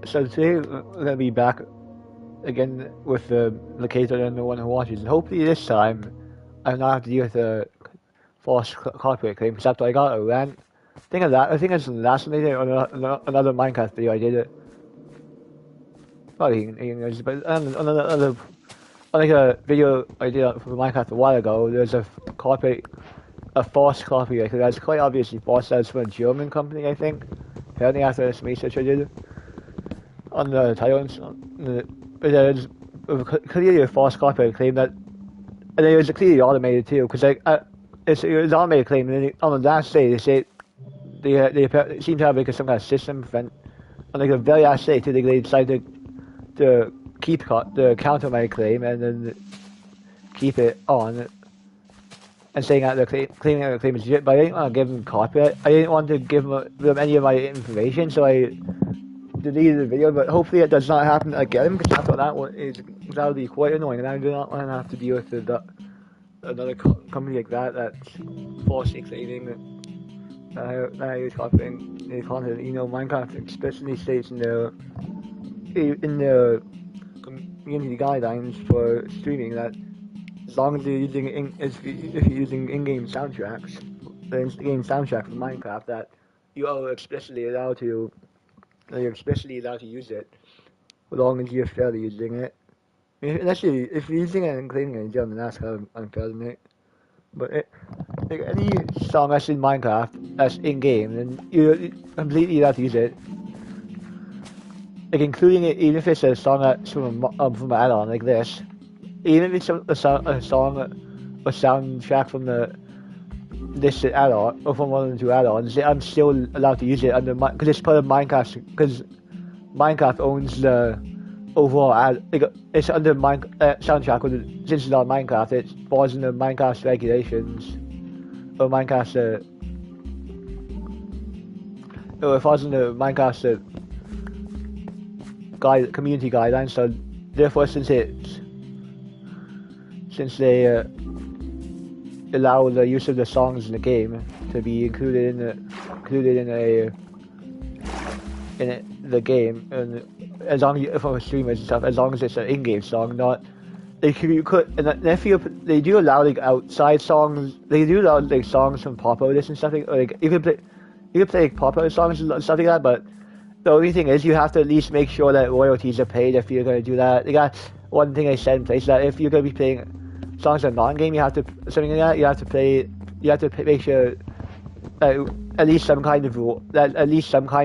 So today we're gonna be back again with the locator and the one who watches, and hopefully this time I don't have to deal with a false copyright claim. Because after I got a rant, I think it's the last video on another Minecraft video I did it. Probably but another like a video I did for Minecraft a while ago. There's a false copyright. That's quite obviously false. That's from a German company, I think. Apparently after some research I did on the title, but there's clearly a false copyright claim that, and it was clearly automated too, because it was an automated claim, and then on the last day they say they seem to have like some kind of system prevent, on like the very last day too, they decided to keep the counter my claim and then keep it on, and saying that claiming that the claim is legit, but I didn't want to give them copyright. I didn't want to give them any of my information, so I deleted the video, but hopefully it does not happen again, because I thought that would be quite annoying, and I do not want to have to deal with another company like that's falsely claiming that I was copying the content. You know, Minecraft explicitly states in the community guidelines for streaming that as long as you're using if you're using in-game soundtracks, the in-game soundtrack for Minecraft, that you are explicitly allowed to. You're especially allowed to use it, as long as you're fairly using it. I mean, actually, if you're using it and claiming it in German, that's kind of unfair to me. But like any song that's in Minecraft, that's in-game, then you're completely allowed to use it. Like including it, even if it's a song that's from an add-on like this, even if it's a soundtrack from this add-on, or from one of the two add-ons, I'm still allowed to use it under because it's part of Minecraft. Because Minecraft owns the overall it's under soundtrack. Since it's not Minecraft, it falls under Minecraft regulations, or Minecraft. Or it falls under Minecraft community guidelines. So therefore, since they allow the use of the songs in the game to be included in the game, and as long as from streamers and stuff, as long as it's an in-game song, not if you could. And if they do allow like outside songs, they do allow like songs from pop artists and stuff like you can play like pop artist songs and stuff like that. But the only thing is you have to at least make sure that royalties are paid if you're going to do that. They got one thing I said in place, that if you're going to be playing songs are non-game, you have to something like that. You have to make sure that at least some kind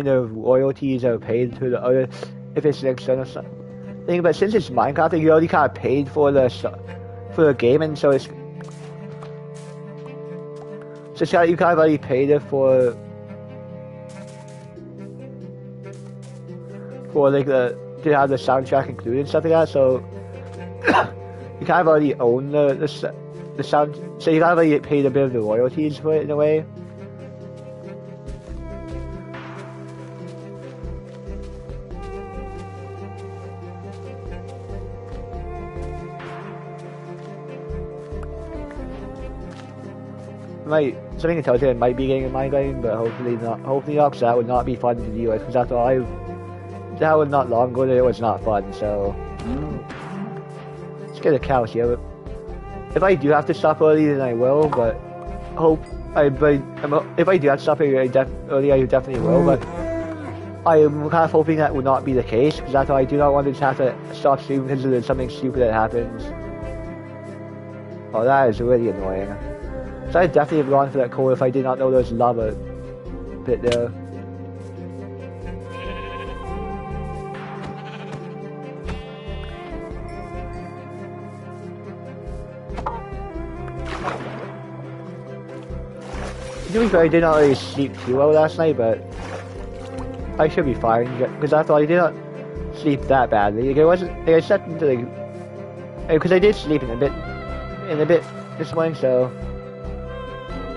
of royalties are paid to the other, if it's an external thing. But since it's Minecraft, you already kind of paid for the game, and so you kind of already paid it for like to have the soundtrack included and stuff like that. So you kind of already own the sound, so you kind of already paid a bit of the royalties for it in a way. Something tells you it might be getting in my game, but hopefully not. Hopefully not, because that would not be fun to deal with. Because after that was not long ago, it was not fun. So. Get a couch here. If I do have to stop early, then I will. But if I do have to stop early, I definitely will. But I am kind of hoping that will not be the case, because after I do not want to have to stop streaming because there's something stupid that happens. Oh, that is really annoying. So I'd definitely have gone for that code if I did not know there was lava bit there. To be fair, I did not really sleep too well last night, but I should be fine, because after all, I did not sleep that badly. Like, it wasn't, like, I slept into like, because I did sleep in a bit this morning, so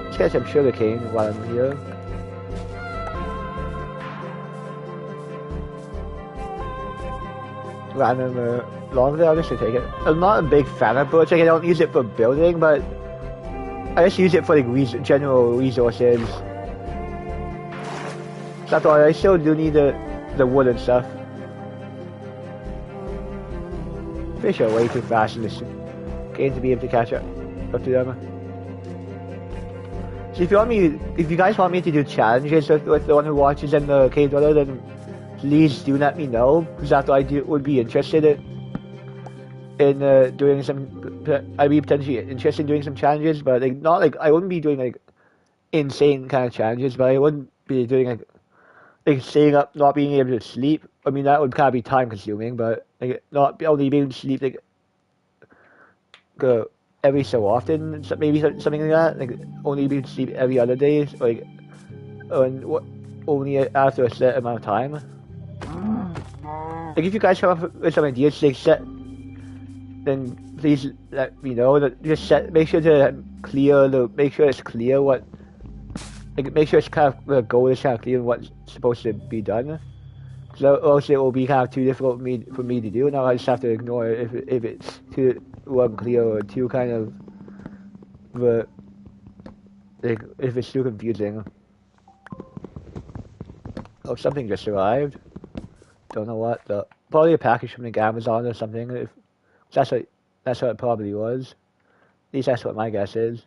let's get some sugar cane while I'm here. Random longer, I'll just take it. I'm not a big fan of birds, like I don't use it for building, but I just use it for like general resources. That's all. I still do need the wood and stuff. fish are way too fast in this game to be able to catch up to them. So if you guys want me to do challenges with the one who watches in the Cave Dweller, then please do let me know, because after would be interested in doing some. I'd be potentially interested in doing some challenges, but like not like I wouldn't be doing like insane kind of challenges, but I wouldn't be doing like staying up, not being able to sleep. I mean that would kind of be time consuming, but like not only being able to sleep like every so often, maybe something like that. Like only be able to sleep every other day, like only after a set amount of time. Like if you guys come up with some ideas, like then please let me know. That just make sure it's clear what. Like make sure it's kind of the goal is kind of clear what's supposed to be done. So else it will be kind of too difficult for me to do. Now I just have to ignore it if it's too unclear or too kind of like if it's too confusing. Oh, something just arrived. Don't know what. Probably a package from like Amazon or something. If that's what it probably was. At least that's what my guess is.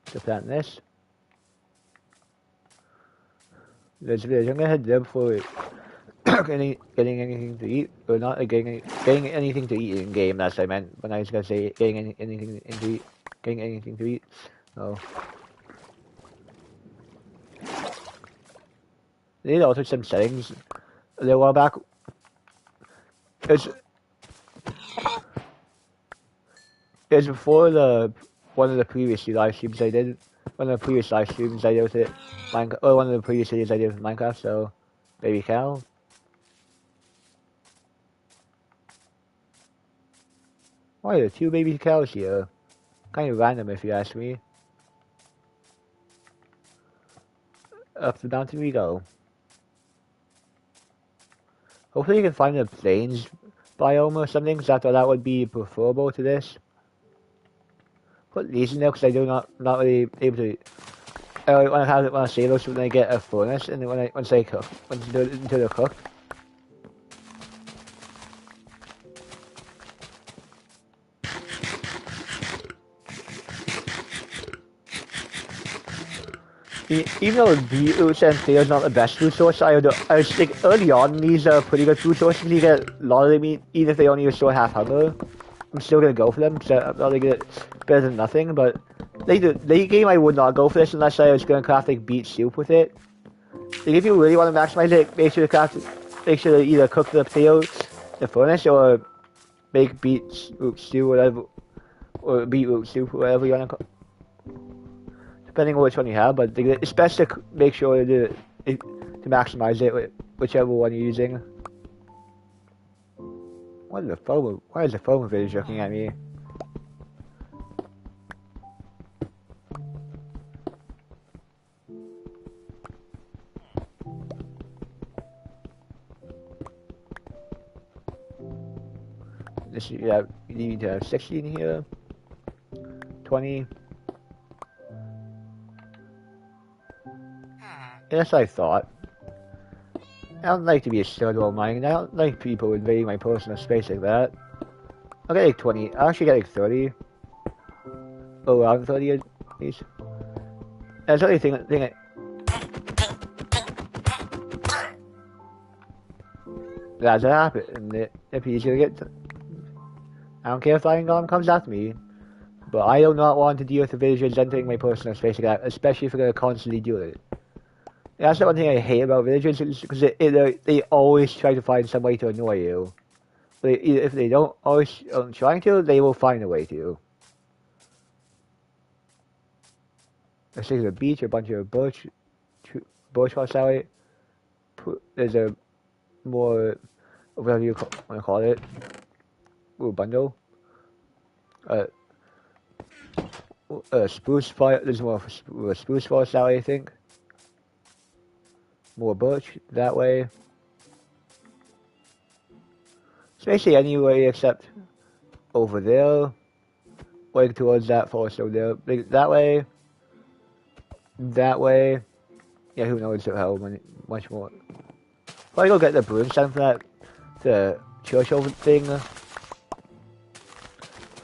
To plant this. There's a village. I'm gonna head there before getting anything to eat, or not like, getting anything to eat in game. That's what I meant when I was gonna say getting anything to eat. Oh. They did alter some settings a little while back. It was before one of the previous live streams I did. One of the previous live streams I did with it, or one of the previous videos I did with Minecraft. So, baby cow. Why are there 2 baby cows here? Kind of random if you ask me. Up the mountain we go. Hopefully you can find a plains biome or something, because I thought that would be preferable to this. Put these in there because I do not really able to. I want to save those when I get a furnace, and then once they're cooked. Even though beetroots and pears not the best food source, I was like early on these are pretty good food sources. You get a lot of them, even if they only restore half hunger. I'm still gonna go for them because I'm not gonna get better than nothing. But late game, I would not go for this unless I was gonna craft like beet soup with it. Like if you really want to maximize it, make sure to either cook the potatoes in the furnace or make beetroot stew, whatever, or beetroot soup, whatever you want to cook. Depending on which one you have, but it's best to make sure to maximize it with whichever one you're using. Why is the phone video looking at me? This you need to have 16 here, 20. That's what I thought. I don't like to be a stud while mining. I don't like people invading my personal space like that. I'll get like 20. I'll actually get like 30. Oh, around 30 at least. That's the only thing that's what happened. If he's gonna get... I don't care if Iron Golem comes after me. But I do not want to deal with the villagers entering my personal space like that, especially if we're gonna constantly do it. That's the one thing I hate about villagers, because they always try to find some way to annoy you. If they don't always trying to, they will find a way to. Let's take a beach, a bunch of birch rods that way. There's a more, whatever you want to call it, bundle. Spruce fire. There's more spruce forest that way, I think. More birch that way. It's basically anyway except over there. Like towards that forest over there. Like that way. That way. Yeah, who knows how much more. Probably go get the broomstone for the church over thing.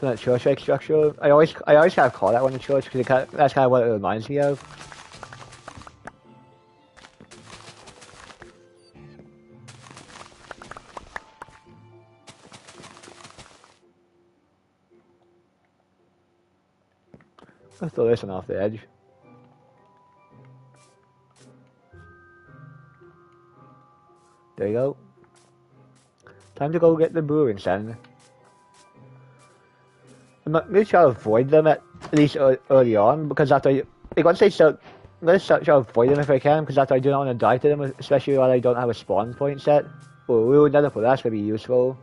That church-like structure. I always kind of call that one a church because that's kind of what it reminds me of. Let's throw this one off the edge. There you go. Time to go get the brewing then. I'm gonna try to avoid them at least early on because after once they start, I'm gonna try to avoid them if I can because after I do not want to die to them, especially while I don't have a spawn point set. Ooh, another for that's gonna be useful.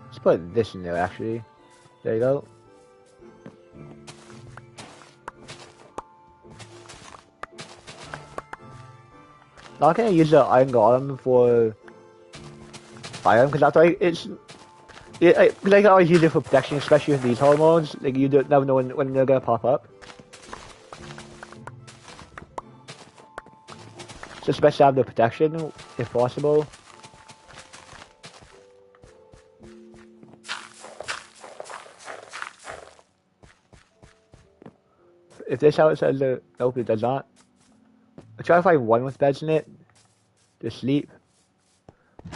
Let's put this in there actually. There you go. Not gonna use the iron golem for iron because that's like it's. Because I can always use it for protection, especially with these hormones. Like you don't never know when they're gonna pop up. So it's best to have the protection if possible. If this house has a nope, it does not. I'll try to find one with beds in it to sleep.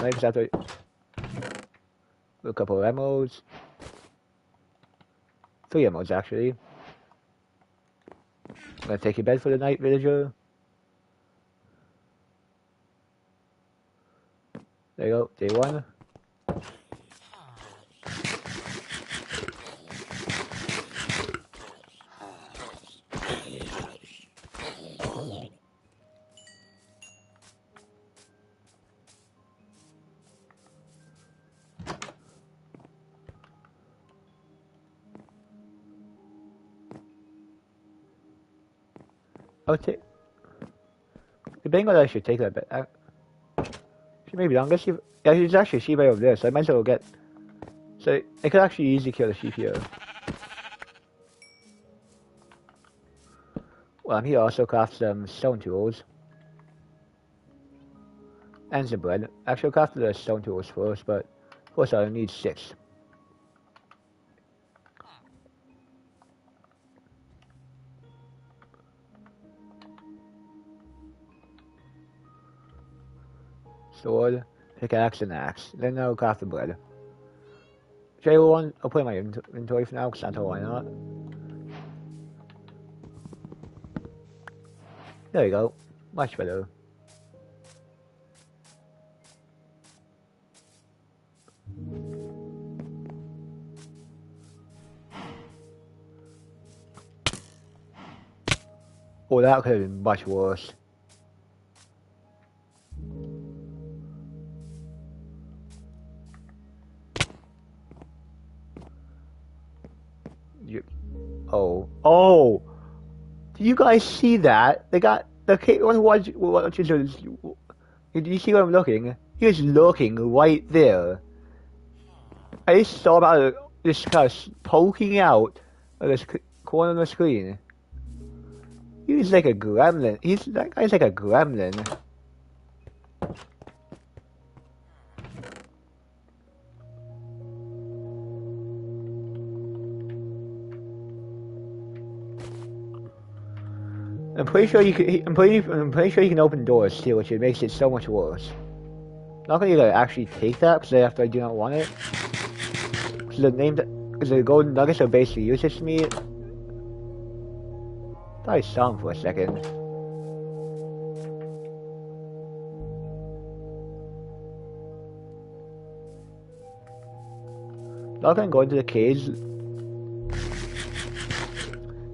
Right, because after a couple of emeralds. 3 emeralds actually. I'm gonna take your bed for the night, villager. There you go, day 1. I'll take. The bingo I should take that bit. Maybe longer. Yeah, there's actually a sheep right over there, so I might as well get. So I could actually easily kill the sheep here. Well, I'm here also craft some stone tools. And some bread. Actually, I'll craft the stone tools first, but first I'll need 6. Sword, pickaxe, and axe. Then I'll craft the bread. Shall one? I'll put in my inventory for now, because that's why not. There you go. Much better. Oh, that could have been much worse. Oh! Do you guys see that? They got the one who watches. Did you see what I'm looking? He was looking right there. I just saw about this kind of poking out of this corner of the screen. He's like a gremlin. That guy's like a gremlin. I'm pretty sure you can. I'm pretty sure you can open doors too, which makes it so much worse. Not gonna actually take that because after I do not want it. Because the golden nuggets are basically useless to me. I thought I saw him for a second. Not gonna go into the caves.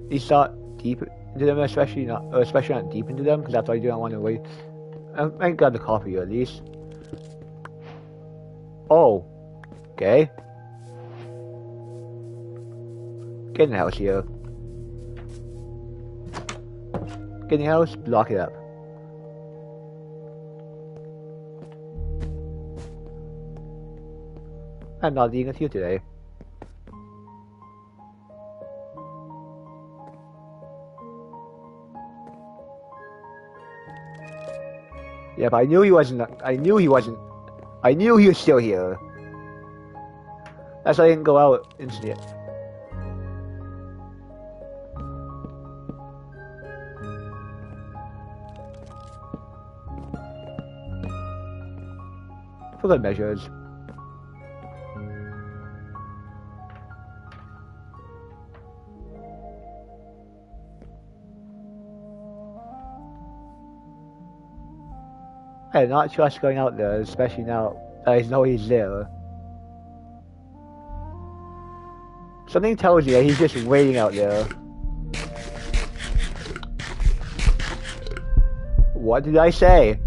These not deep into them, especially not deep into them, because that's why I do not want to wait. I got the coffee at least. Oh, okay. Get in the house here. Get in the house, block it up. I'm not eating with you today. Yeah, but I knew he wasn't. I knew he wasn't. I knew he was still here. That's why I didn't go out instantly. For good measures. I do not trust going out there, especially now that I know he's there. Something tells me that he's just waiting out there. What did I say?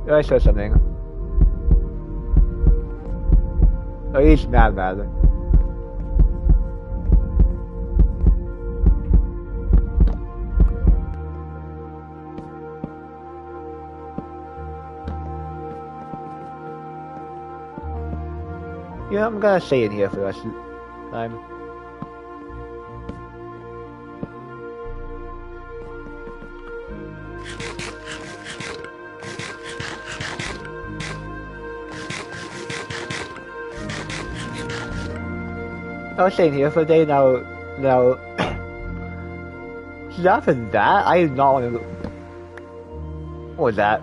Did I say something? Oh, he's mad. Yeah, I'm gonna stay in here for the rest of the time. I was staying here for a day now. So after that, I did not want to go. What was that?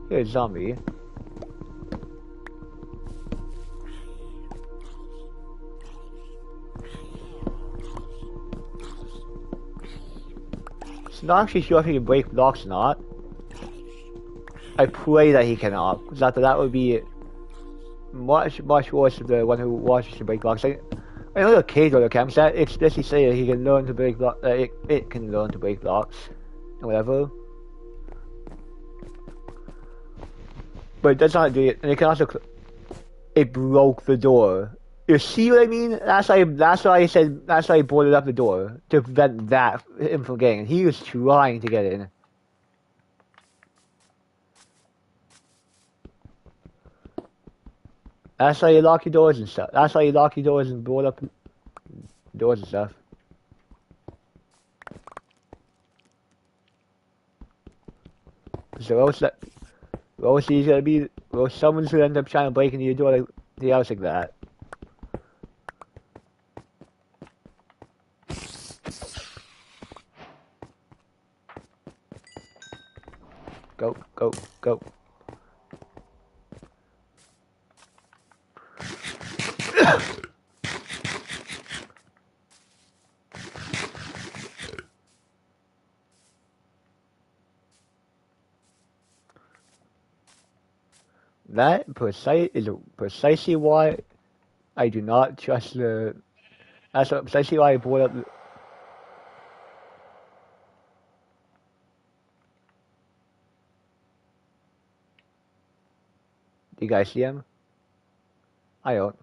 Here's a zombie. So not actually sure if he can break blocks or not. I pray that he cannot, because after that would be much worse if the one who watches to break blocks. I know the cage or the campsite explicitly say that he can learn to break blocks. It can learn to break blocks, and whatever. But it does not do it, and it can also. It broke the door. You see what I mean? That's why I said. That's why I boarded up the door to prevent that him from getting in. He was trying to get in. That's why you lock your doors and stuff. That's why you lock your doors and board up doors and stuff. So he's gonna be. Well, someone's gonna end up trying to break into your door like the house like that. Go. That is precisely why I do not trust the. That's precisely why I brought up. Do you guys see him? I don't.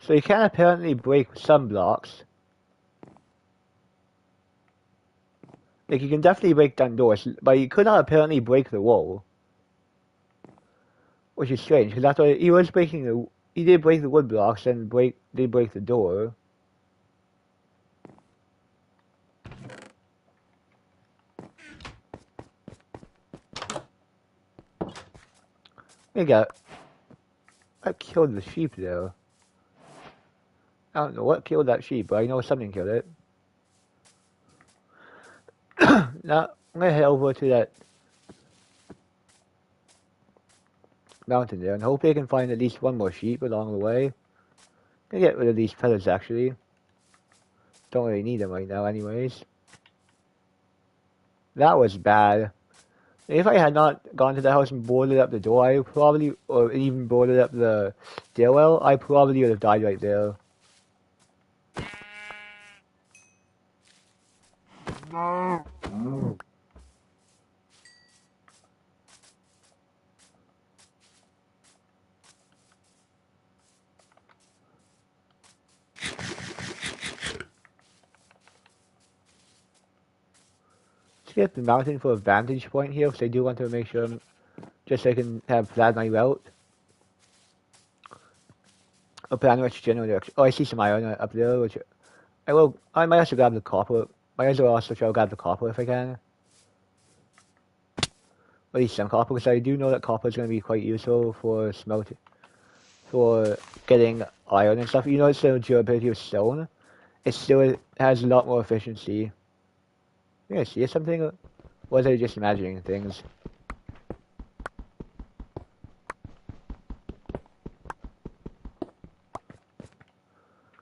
So you can apparently break some blocks. Like you can definitely break down doors, but you could not apparently break the wall. Which is strange, because after he was breaking the. He did break the wood blocks and did break the door. I killed the sheep though. I don't know what killed that sheep, but I know something killed it. Now I'm gonna head over to that mountain there and hope I can find at least one more sheep along the way. I'm gonna get rid of these feathers actually. Don't really need them right now anyways. That was bad. If I had not gone to the house and boarded up the door, I probably, or even boarded up the stairwell, I probably would have died right there. Let's get the mountain for a vantage point here, because I do want to make sure, just so I can have plan my route. Or plan which general direction. Oh, I see some iron up there, which I might also grab the copper. Might as well also try to grab the copper if I can. At least some copper, because I do know that copper is going to be quite useful for smelting, for getting iron and stuff. You know, it's the durability of stone. It still has a lot more efficiency. You guys see something? Or was I just imagining things?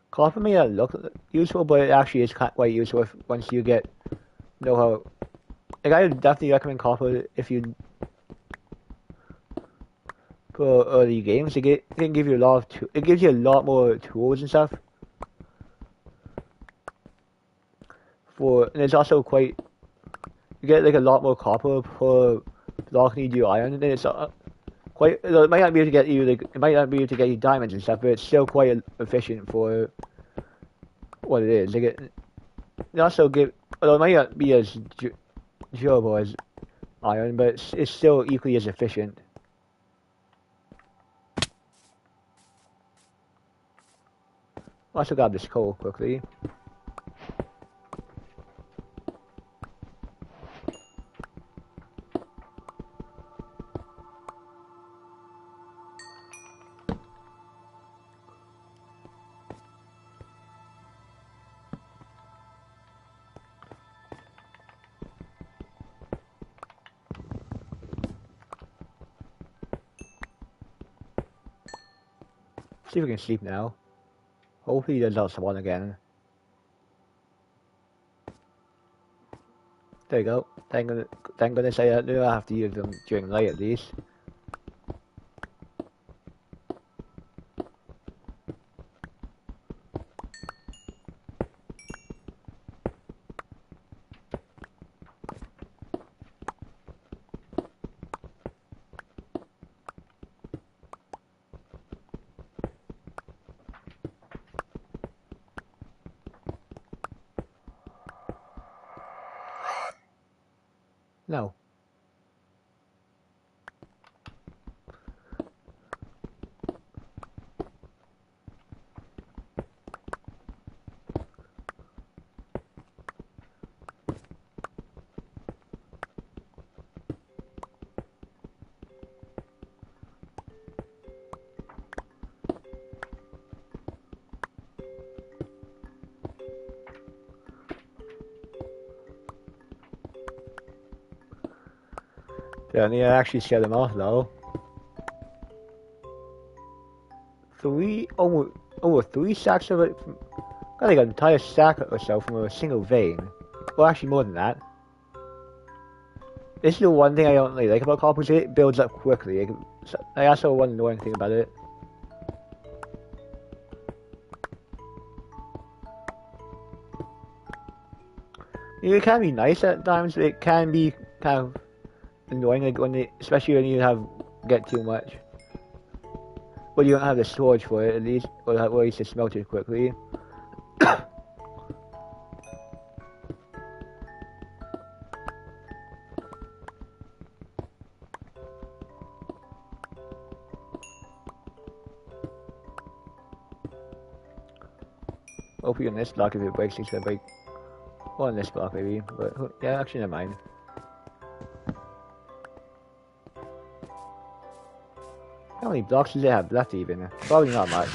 Copper may not look useful, but it actually is quite useful once you know how. Like, I would definitely recommend copper if you for early games. It can give you a lot of it gives you a lot more tools and stuff. And it's also you get like a lot more copper per block you do iron, and then it's it might not be able to get you it might not be able to get you diamonds and stuff, but it's still quite efficient for what it is. It also although it might not be as durable as iron, but it's still equally as efficient. I'll also grab this coal quickly. See if we can sleep now. Hopefully he does not spawn again. There you go. Thank goodness I do have to use them during the night at least. No. Yeah, I need to actually set them off though. Over 3 stacks of it. Got like an entire stack or so from a single vein. Well, actually more than that. This is the one thing I don't really like about copper, is it builds up quickly. I also one annoying thing about it. It can be nice at times, but it can be kind of annoying, like especially when you get too much. But you don't have the storage for it, at least, or at least it's melted quickly. Hopefully on this block, if it breaks, it's gonna break. Well, on this block maybe, but yeah, actually never mind. How many blocks does it have left even? Probably not much.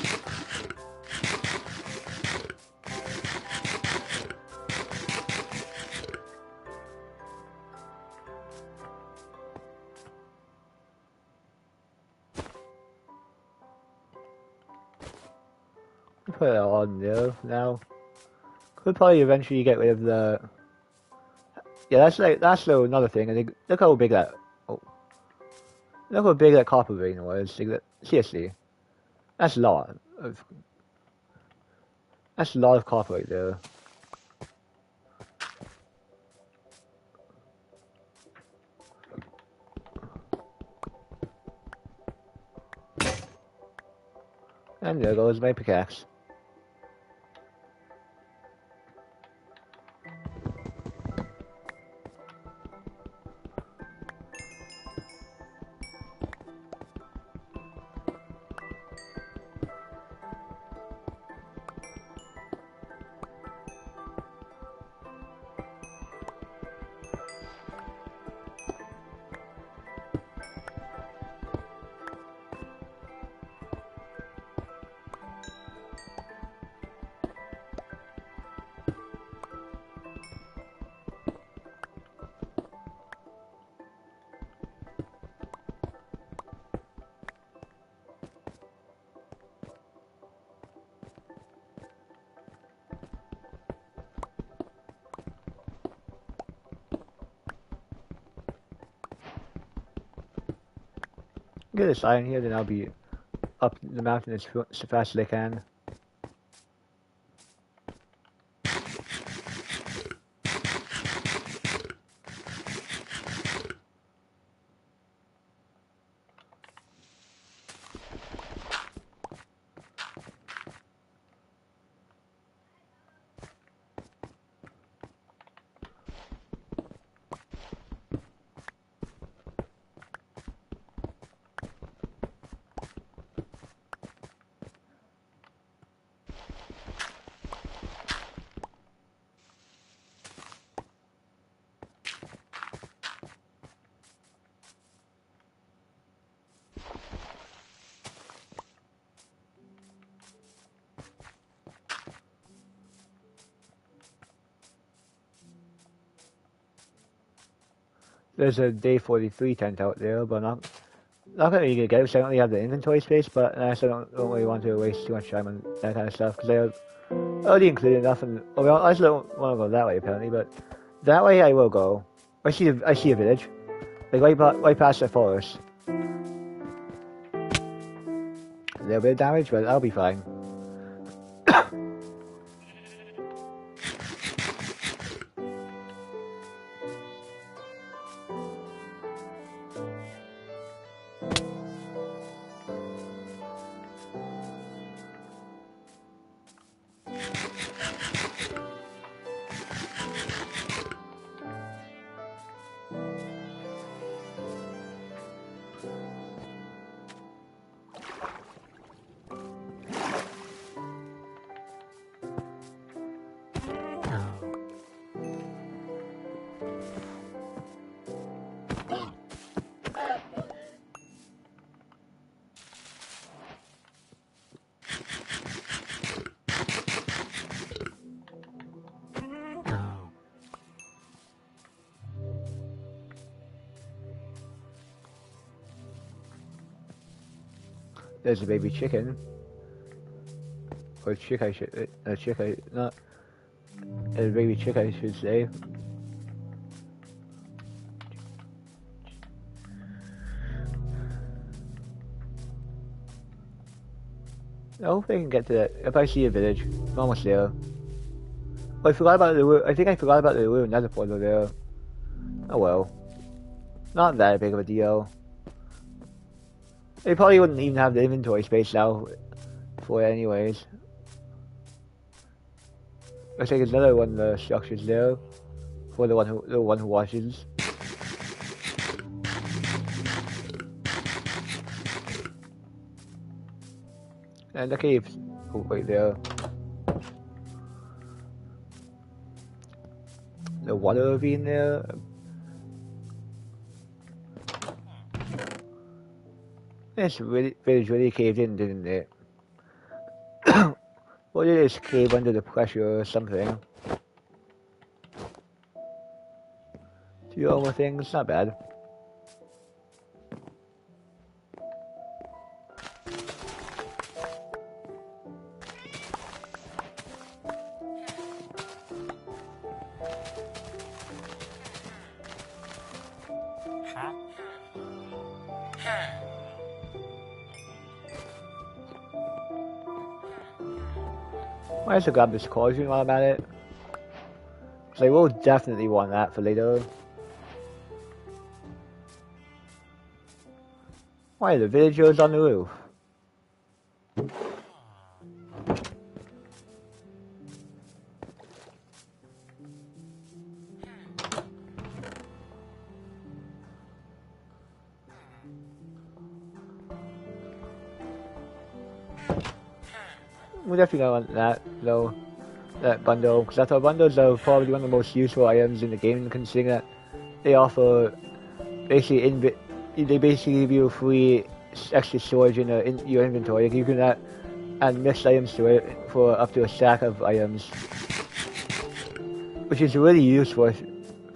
Put it all on there now. Could probably eventually get rid of the. Yeah, that's another thing. And look how big that Look how big that copper vein was. Like seriously, that's a lot. That's a lot of copper right there. And there goes my pickaxe. Get this iron here, then I'll be up the mountain as fast as I can. There's a day 43 tent out there, but not gonna really get it, so I don't really have the inventory space, but I also don't really want to waste too much time on that kind of stuff, because I already included enough, and well, I still don't want to go that way apparently, but that way I will go. I see a village, like right past the forest. A little bit of damage, but I'll be fine. There's a baby chicken. Or chick, not. A baby chick, I should say. I hope I can get to that. If I see a village, I'm almost there. Oh, I forgot about the. I think I forgot about the little nether portal there. Oh well. Not that big of a deal. They probably wouldn't even have the inventory space now for it anyways. Looks like there's another one of the structures there for the one who watches. And the caves right there. The water ravine there. This village really caved in, didn't it? Or did it cave under the pressure or something? Two other things, not bad. Might as well grab this cauldron while I'm at it. Because I will definitely want that for later. Why are the villagers on the roof? We're definitely gonna want that, though. That bundle, because I thought bundles are probably one of the most useful items in the game, considering that they offer basically they basically give you free extra storage in your inventory. You can add mixed items to it for up to a stack of items, which is really useful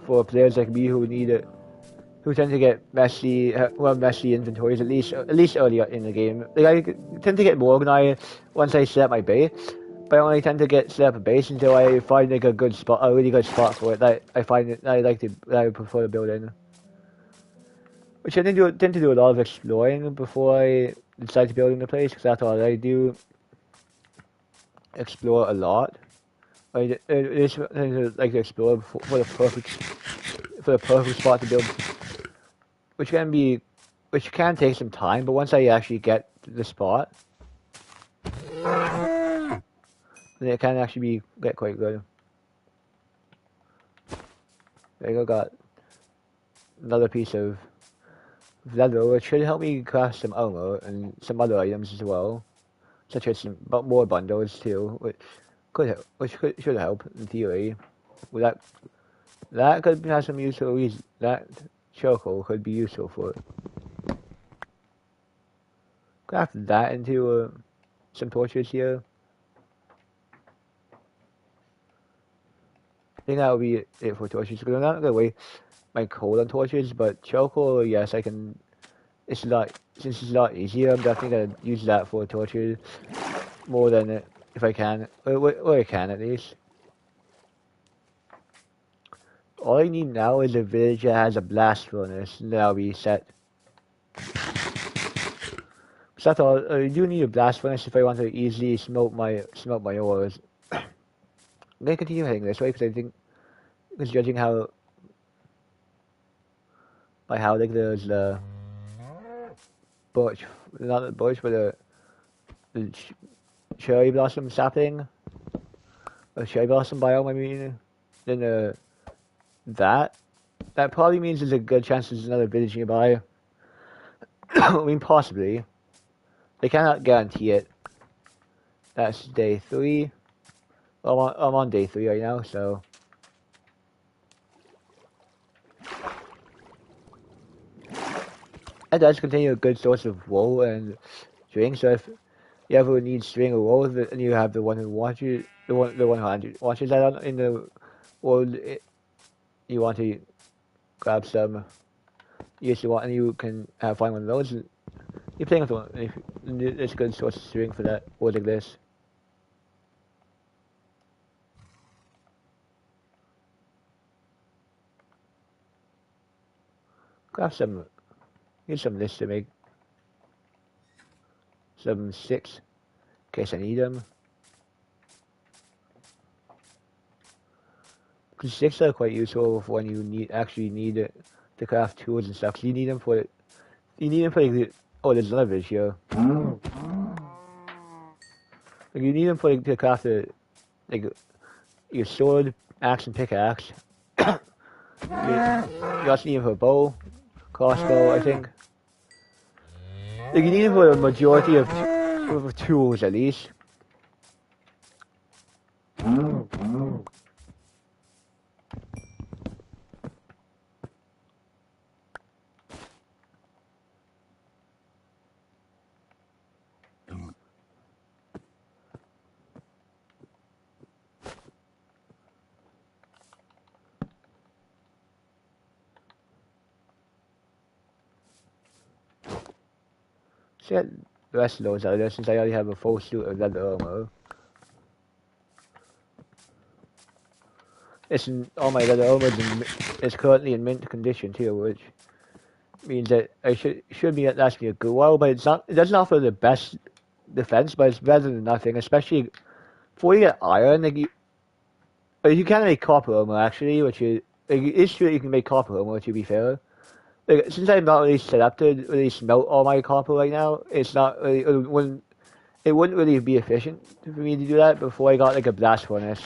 for players like me who need it, who tend to get messy inventories at least earlier in the game. Like I tend to get more organized once I set up my base. But I only tend to set up a base until I find like a really good spot for it that I find it that I prefer to build in. Which I tend to do a lot of exploring before I decide to build in the place, because that's all I do. Explore a lot. I just like to explore for the perfect spot to build, which can take some time. But once I actually get the spot, then it can actually get quite good. There you go, got another piece of leather, which should help me craft some armor and some other items as well, such as more bundles too, which should help in theory. Well, that could have some useful reason. That charcoal could be useful for it. Craft that into some torches here. I think that would be it for torches, because I'm not gonna waste my coal on torches, but charcoal, yes, I can. Since it's a lot easier, I'm definitely gonna use that for torches more than it if I can, or I can at least. All I need now is a village that has a blast furnace, and that'll be set. So that's all. I do need a blast furnace if I want to easily smelt my ores. I'm gonna continue heading this way because I think, because judging by how like there's the birch, not the birch, but the cherry blossom sapling, a cherry blossom biome. I mean, then that probably means there's a good chance there's another village nearby. I mean, possibly. They cannot guarantee it. That's day 3. I'm on day 3 right now, so. That does contain a good source of wool and string, so if you ever need string or wool and you have the one who watches, the one who watches that in the world, you want to grab some, and you can find one of those. You're playing with one. It's a good source of string for that, or like this. Grab some. Need some lists to make some 6 in case I need them. Because 6 are quite useful for when you actually need it to craft tools and stuff. Cause you need them for like oh, there's another village here. Like you need them for to craft your sword, axe, and pickaxe. You also need them for a bow, crossbow, I think. Like you need them for a majority of tools at least. Get the rest of those out of there since I already have a full suit of leather armor. All my leather armor is currently in mint condition too, which means that I should be lasting a good while. But it doesn't offer the best defense, but it's better than nothing. Especially before you get iron, you can make copper armor actually, which is it's true that you can make copper armor. To be fair, like, since I'm not really set up to really smelt all my copper right now, it's not really it wouldn't really be efficient for me to do that before I got like a blast furnace.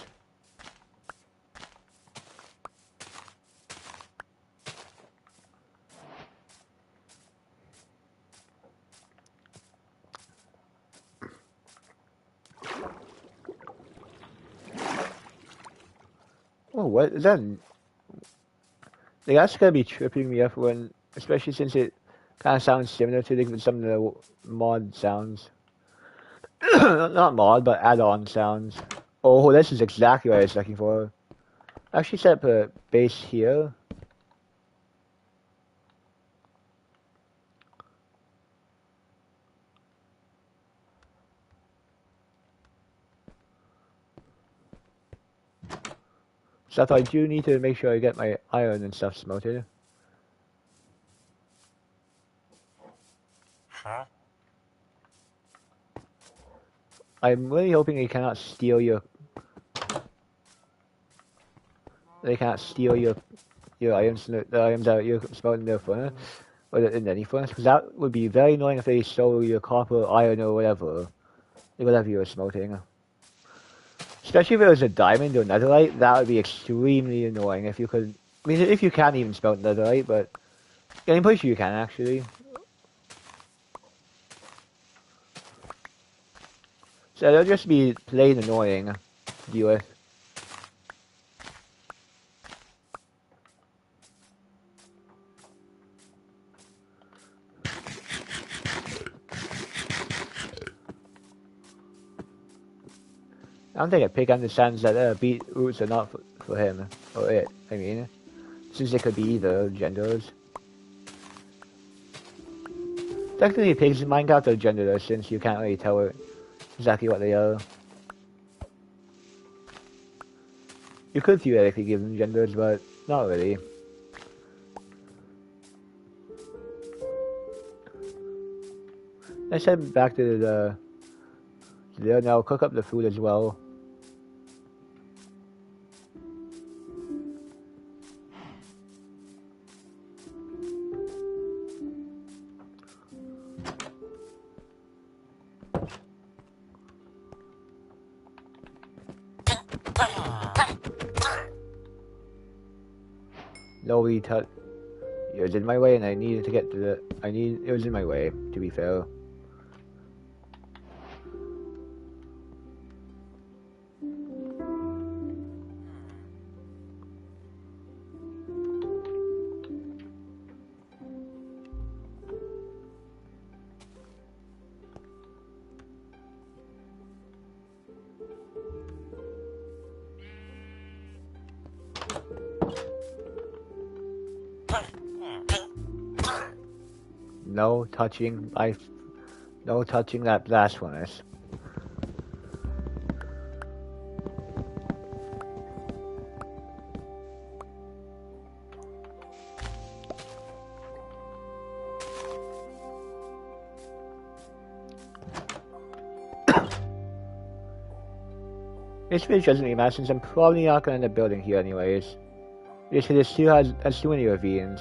Oh, what is that? Like, that's gonna be tripping me up when, especially since it kind of sounds similar to like, some of the mod sounds. Not mod, but add-on sounds. Oh, this is exactly what I was looking for. I actually set up a base here. So I do need to make sure I get my iron and stuff smelted. Huh? I'm really hoping they cannot steal your. They cannot steal your items, the items that you're smelting in their furnace, or in any furnace, because that would be very annoying if they stole your copper, iron, or whatever you were smelting. Especially if it was a diamond or netherite, that would be extremely annoying if you could. I mean, if you can even smelt netherite, but yeah, I'm pretty sure you can actually. So it'll just be plain annoying to deal with. I don't think a pig understands that beetroots are not for him, or it, I mean, since it could be either genders. Technically, pigs in Minecraft are genderless since you can't really tell exactly what they are. You could theoretically give them genders, but not really. Let's head back to there now, cook up the food as well. No, it was in my way, and I needed to get to it was in my way, to be fair. No touching that blast furnace. This really doesn't really matter since I'm probably not gonna end up building here anyways. Just because it still has too many ravines.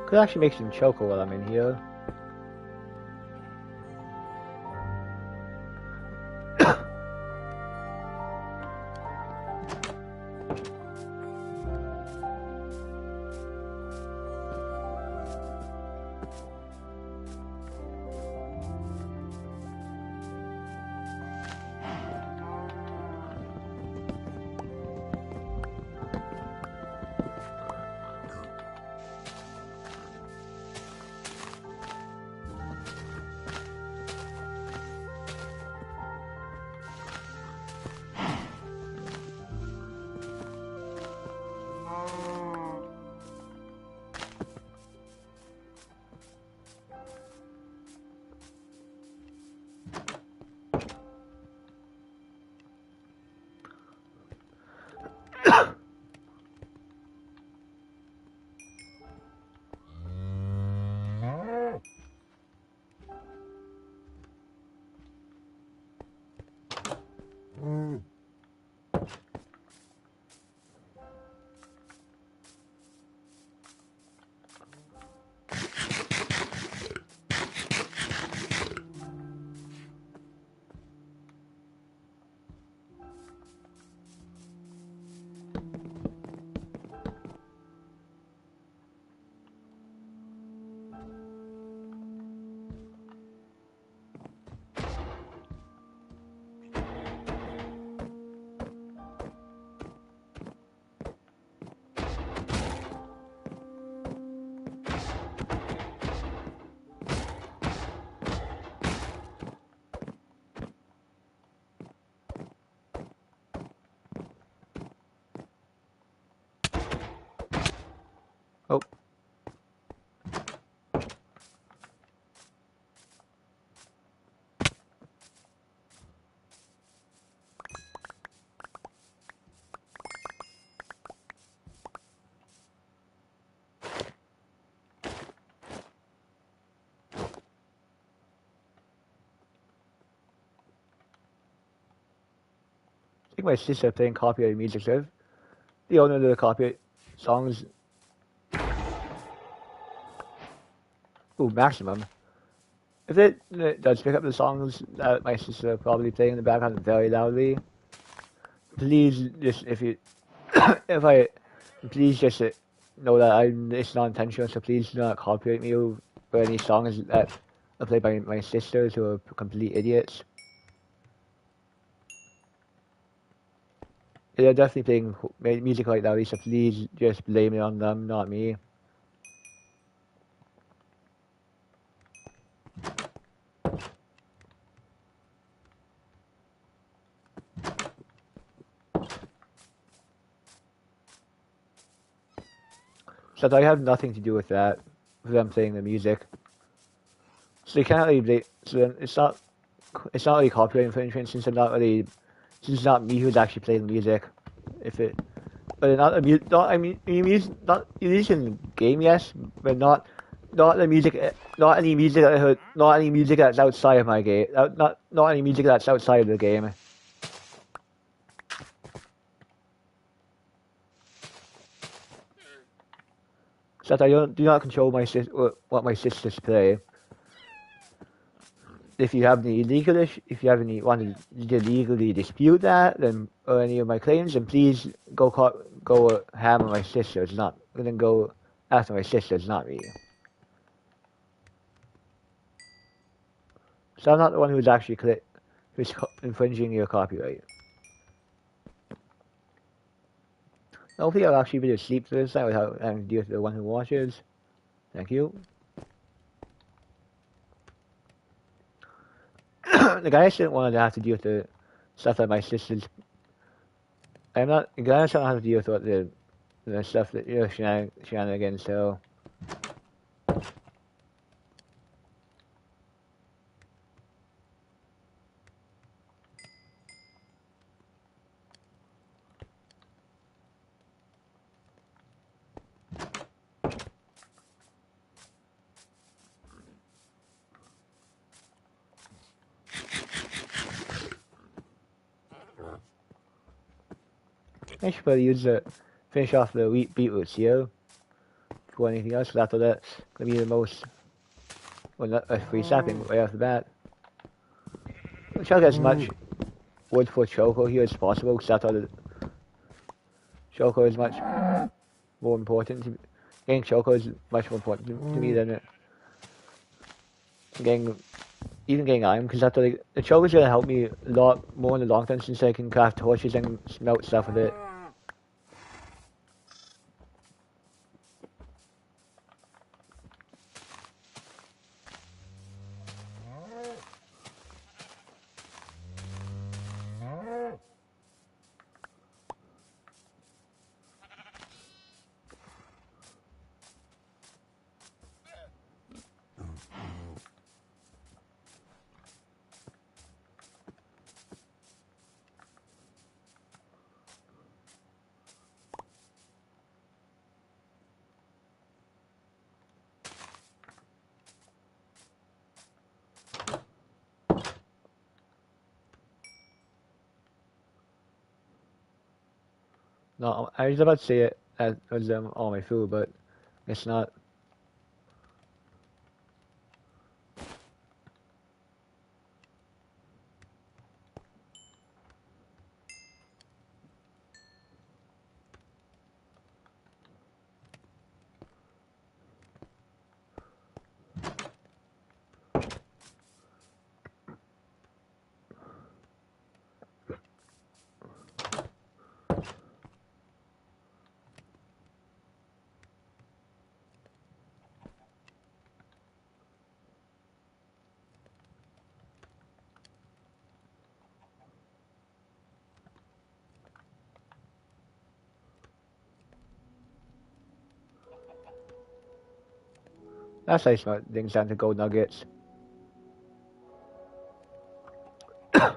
Could actually make some choco while I'm in here. my sister playing copyrighted music, so if the owner of the copyright songs, ooh, maximum. If it does pick up the songs that my sister probably playing in the background very loudly, please just if I please just know that it's not intentional. So please do not copyright me for any songs that are played by my sisters who are complete idiots. They're definitely playing music like that, so please just blame it on them, not me. So I have nothing to do with that, with them playing the music. So you can't really so then it's not really copyright infringement since it's not me who's actually playing the music. But not using game, yes, but not the music, not any music that's outside of my game, not any music that's outside of the game. So that I do not control what my sisters play. If you have any want to legally dispute that, then or any of my claims, then please go ham on my sisters, not then go after my sisters, not me. So I'm not the one who's actually who's infringing your copyright. Hopefully I'll actually be able to sleep this night without having to deal with the one who watches. Thank you. The guy didn't want to have to deal with the stuff that my sisters. The guy doesn't have to deal with the stuff that shenanigans. So. I should probably finish off the wheat beetroots here before anything else, because after that's gonna be the most, well, not a free sapping right off the bat. I'll try to get as much wood for Choco here as possible, because after the Choco is much more important. Getting Choco is much more important to me than getting iron, because after the Choco is gonna help me a lot more in the long term since I can craft torches and smelt stuff with it. No, I was about to say it as all my food, but it's not. That's how you smart things down to gold nuggets. Did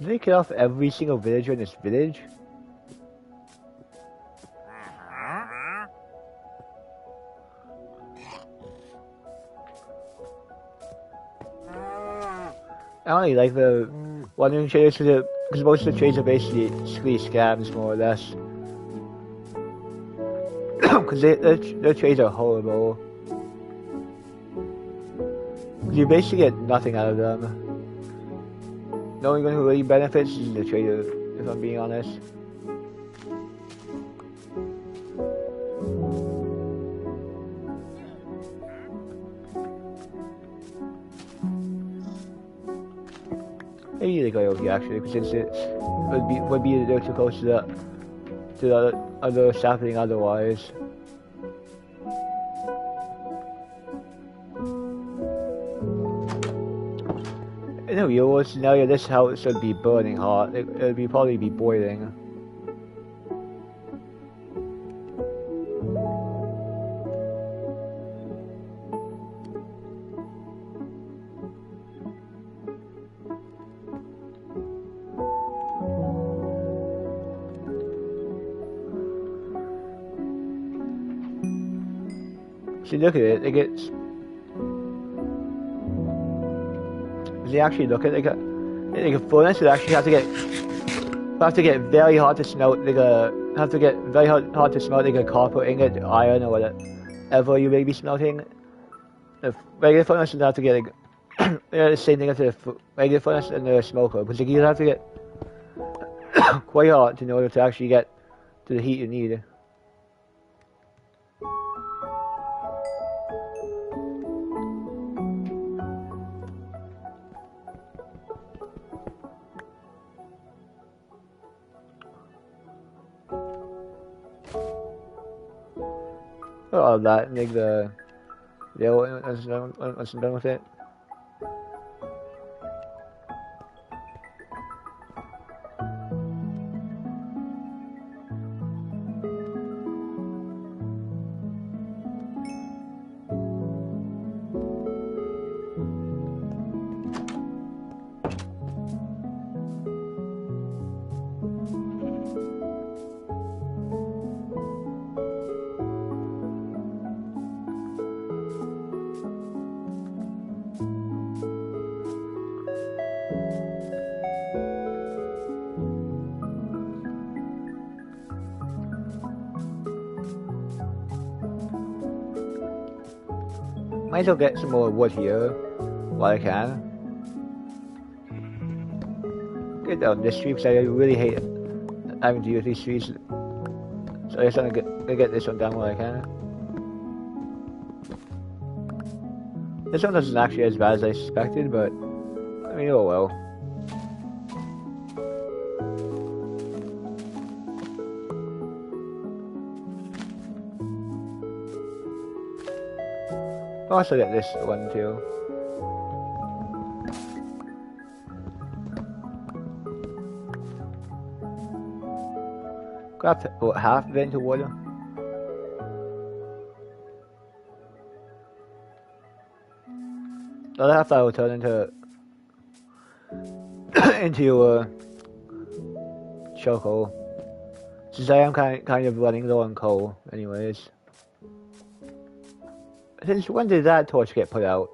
they kill off every single villager in this village? I only like the wandering traders because most of the trades are basically scams, more or less. Because their trades are horrible. You basically get nothing out of them. The only one who really benefits is the trader, if I'm being honest. Maybe they go over here actually, because it would be a little too close to the other stuff happening otherwise. In a real world scenario, this house would be burning hot. It would probably be boiling. See, look at it. It gets. Does he actually look at it? Like a furnace would actually have to get very hard to smelt hard to smelt like a copper ingot, iron, or whatever you may be smelting. The regular furnace would have to get like the same thing as the regular furnace and the smoker, but you have to get quite hot in order to actually get to the heat you need. All of that, make the once I'm done with it. Might as well get some more wood here while I can. Get down this tree because I really hate having to use these trees. So I just want to get this one down while I can. This one isn't actually as bad as I suspected, but I mean, oh well. I'll also get this one too. Grab half of it into water. The other half I will turn into charcoal. Since I am kind of running low on coal, anyways. Since when did that torch get put out?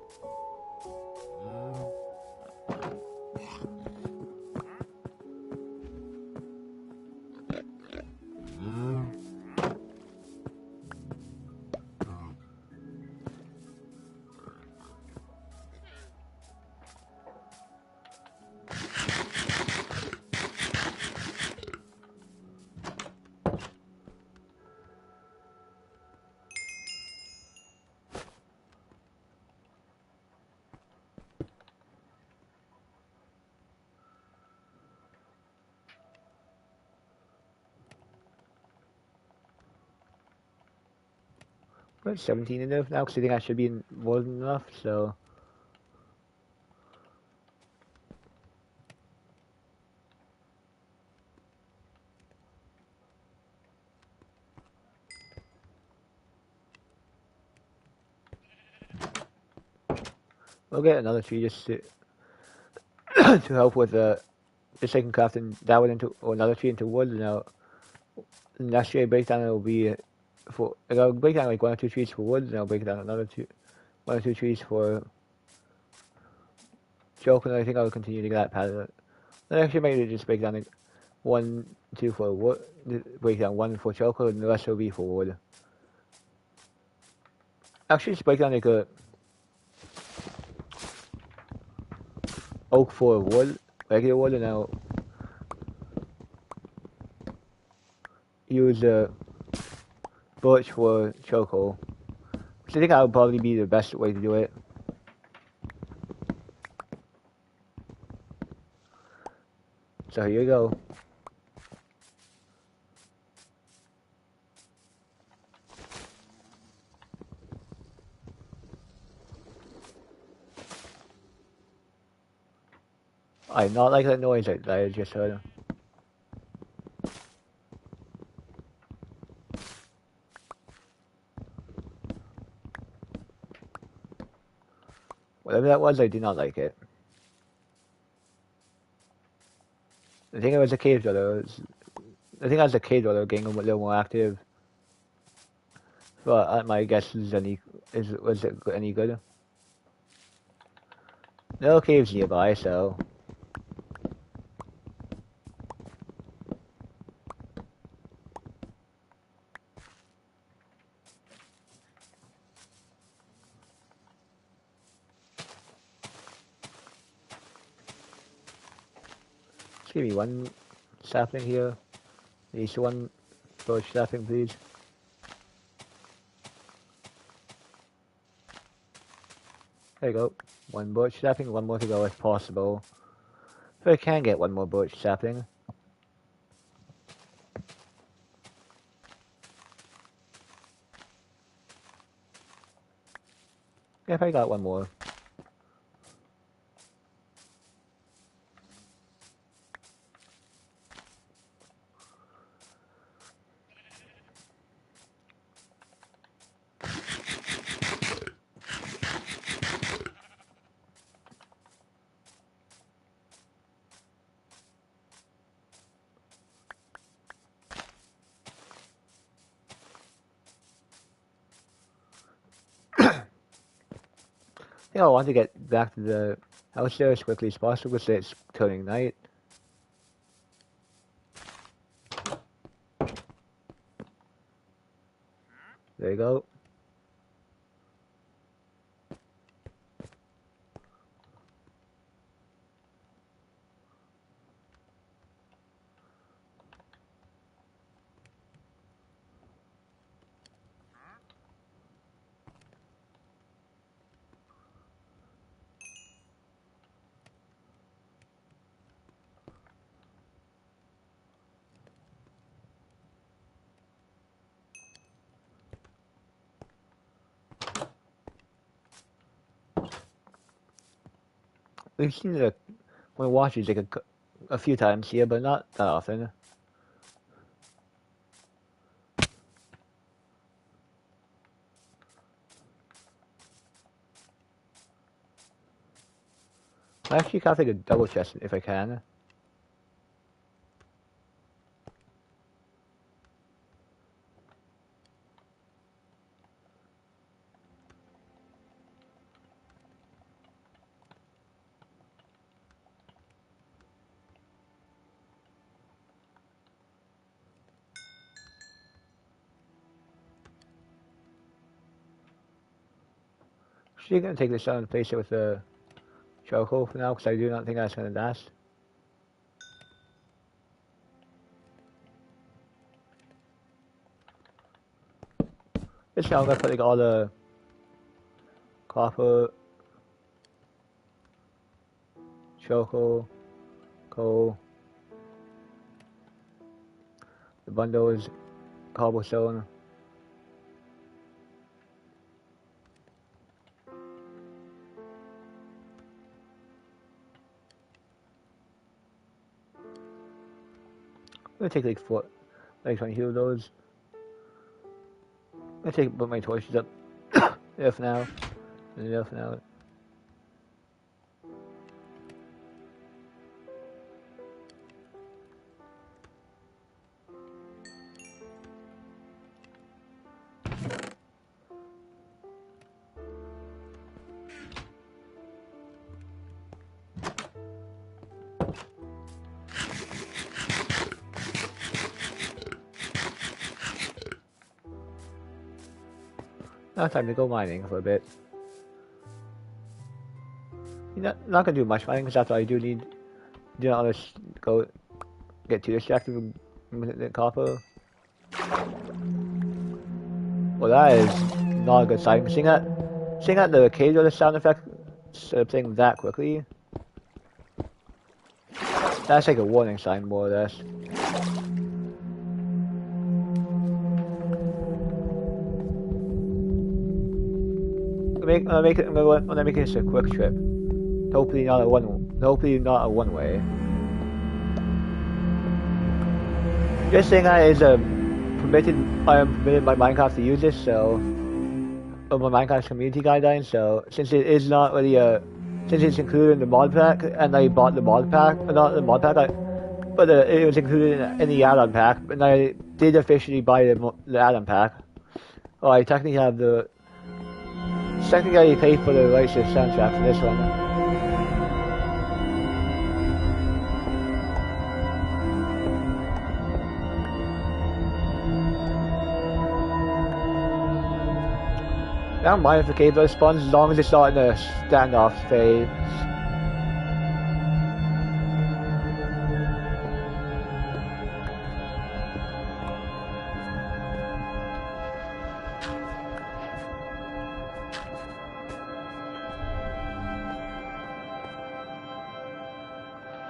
We're at 17 enough now, because I think I should be in more than enough, so... We'll get another tree just to to help with just so I can craft that one into, or another tree into wood, and now the next tree I break down, it'll be I'll break down like 1 or 2 trees for wood, and I'll break down 1 or 2 trees for choke, and I think I'll continue to get that pattern. I actually maybe just break down like 1, 2 for wood, break down 1 for choke, and the rest will be for wood. Actually, just break down like a oak for wood, regular wood, and I'll use the birch for chokehold. Which I think that would probably be the best way to do it. So here you go. I not like that noise that I just heard. Whatever that was, I did not like it. I think it was a cave dweller. I think as a cave dweller, getting a little more active. But my guess is was it any good? No caves nearby, so just give me one sapling here. At least one birch sapling, please. There you go. One birch sapling, one more to go if possible. If I can get one more birch sapling. Yeah, if I got one more. I think I want to get back to the house there as quickly as possible because it's turning night. There you go. We've seen it when we watch it like a few times here, but not that often. I actually can't take a double chest if I can. She's gonna take this down and place it with the charcoal for now, because I do not think that's gonna last. This time I'm gonna put like all the copper, charcoal, coal, the bundles, cobblestone. I'm gonna take like 20 of those. I'm gonna put my torches up there for now, and there for now. Now time to go mining for a bit. You're not gonna do much mining because that's all I do need. Do not want to go get too distracted with the copper. Well, that is not a good sign. Seeing that the cage or the sound effect playing that quickly, that's like a warning sign more or less. When I make this a quick trip. Hopefully not a one way. Just saying that is permitted. I am permitted by Minecraft to use this, so my Minecraft community guidelines. So since it is not really since it's included in the mod pack, and I bought the mod pack, not the mod pack, but it was included in the add-on pack, and I did officially buy the add-on pack. Oh, I technically have the. Technically, I paid for the rights to the soundtrack for this one. I don't mind if the cave spawns as long as it's not in a standoff phase.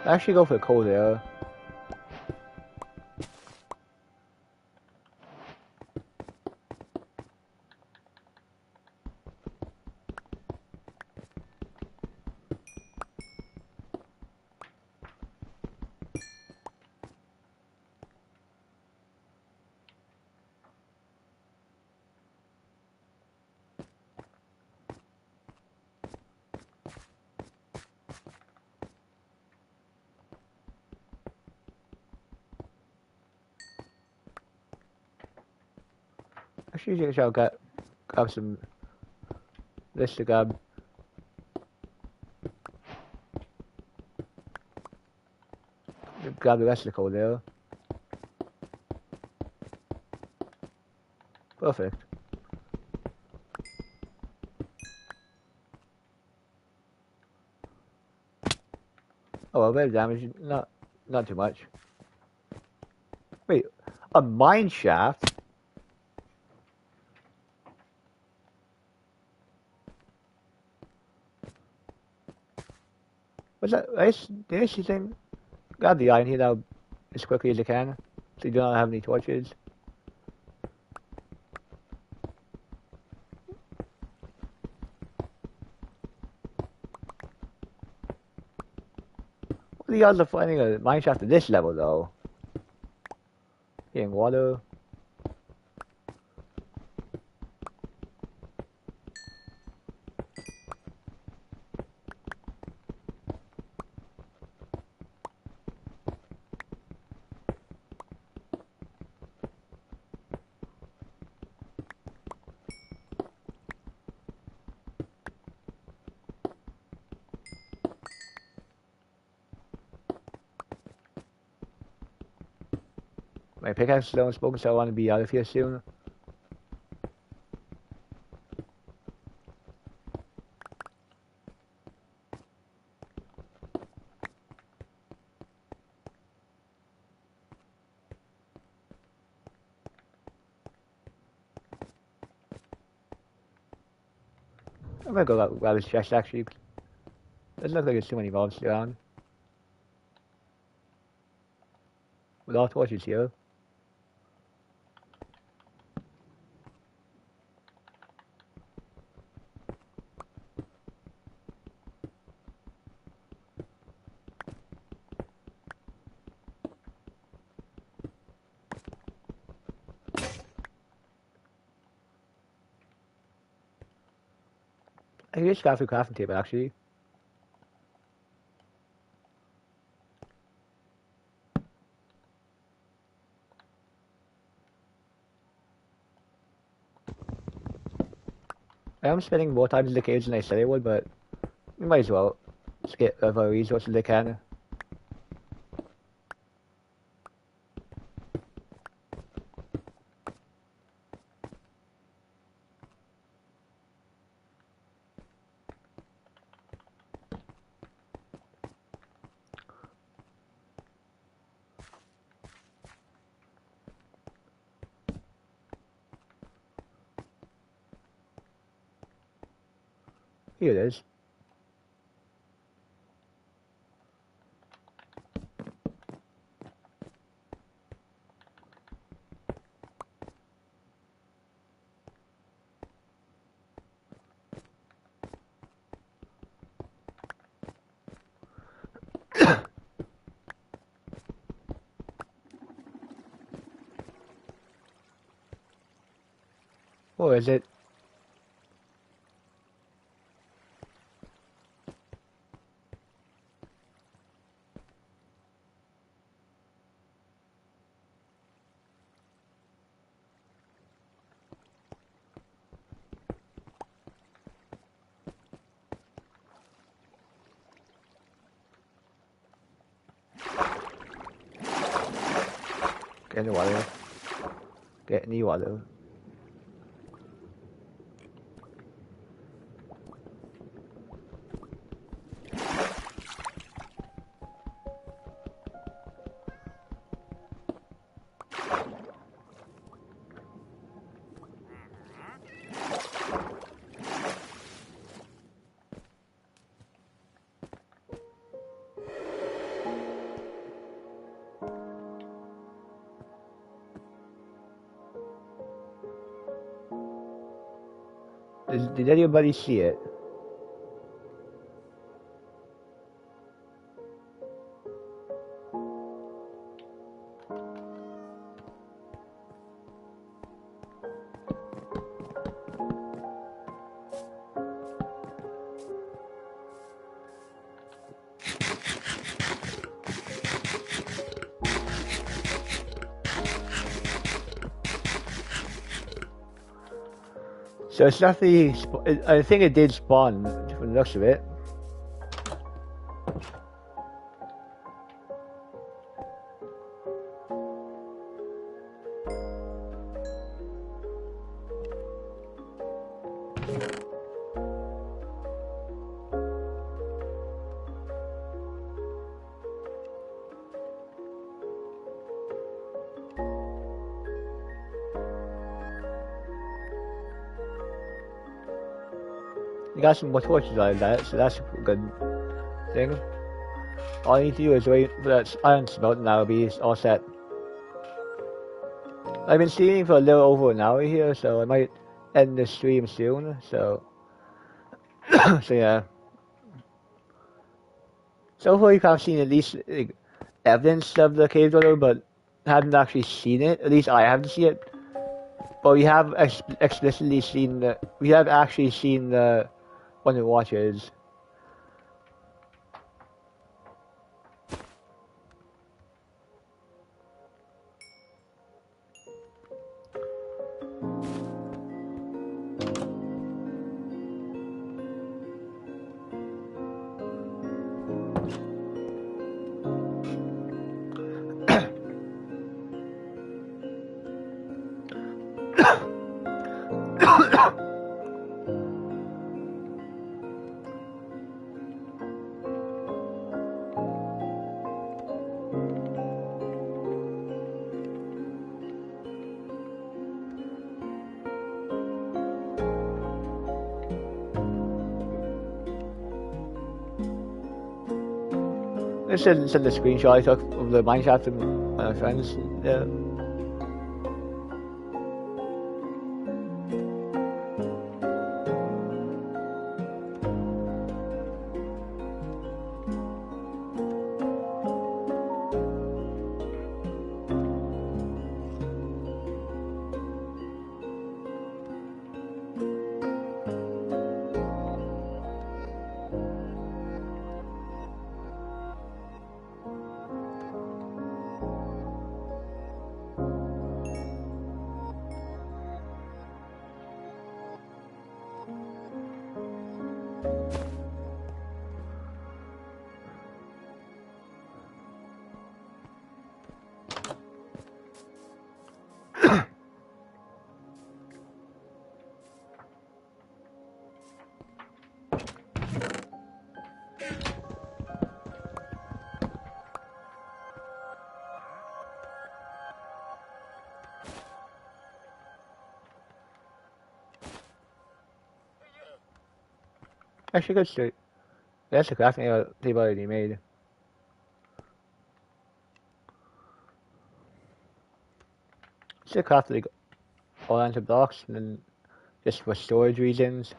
I actually go for the cold air. Actually, I shall grab some this to grab. Grab the rest of the coal there. Perfect. Oh, well, bit of damage, not too much. Wait, a mine shaft? What's that? The issue thing? Grab the iron here now as quickly as you can, so you do not have any torches. What are the odds of finding a mine shaft at this level, though? Getting water. My pickaxe is slow and spoken, so I want to be out of here soon. I'm gonna go grab his chest actually. Doesn't look like there's too many mobs around. With all torches here. I just got through crafting table actually. I am spending more time in the caves than I said I would, but we might as well just get whatever resources they can. Here it is. Or is it? Get in the water. Get in the water. Did anybody see it? So it's definitely. I think it did spawn from the looks of it. You got some more torches out of that, so that's a good thing. All I need to do is wait for that iron smelt and that'll be all set. I've been streaming for a little over an hour here, so I might end the stream soon, so... so yeah. So far you've kind of seen at least like, evidence of the cave dweller, but haven't actually seen it. At least I haven't seen it. But we have explicitly seen the... We have actually seen the one who watches. I send the screenshot I took of the mineshaft to my friends. Yeah. Actually, good street. That's the crafting area they've already made. Should craft like all kinds of blocks and then just for storage reasons.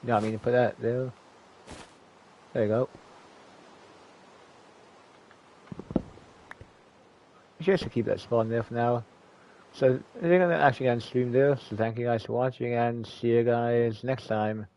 You want me to put that there? There you go. Just to keep that spawn there for now. So I think I'm actually going to stream there. So thank you guys for watching and see you guys next time.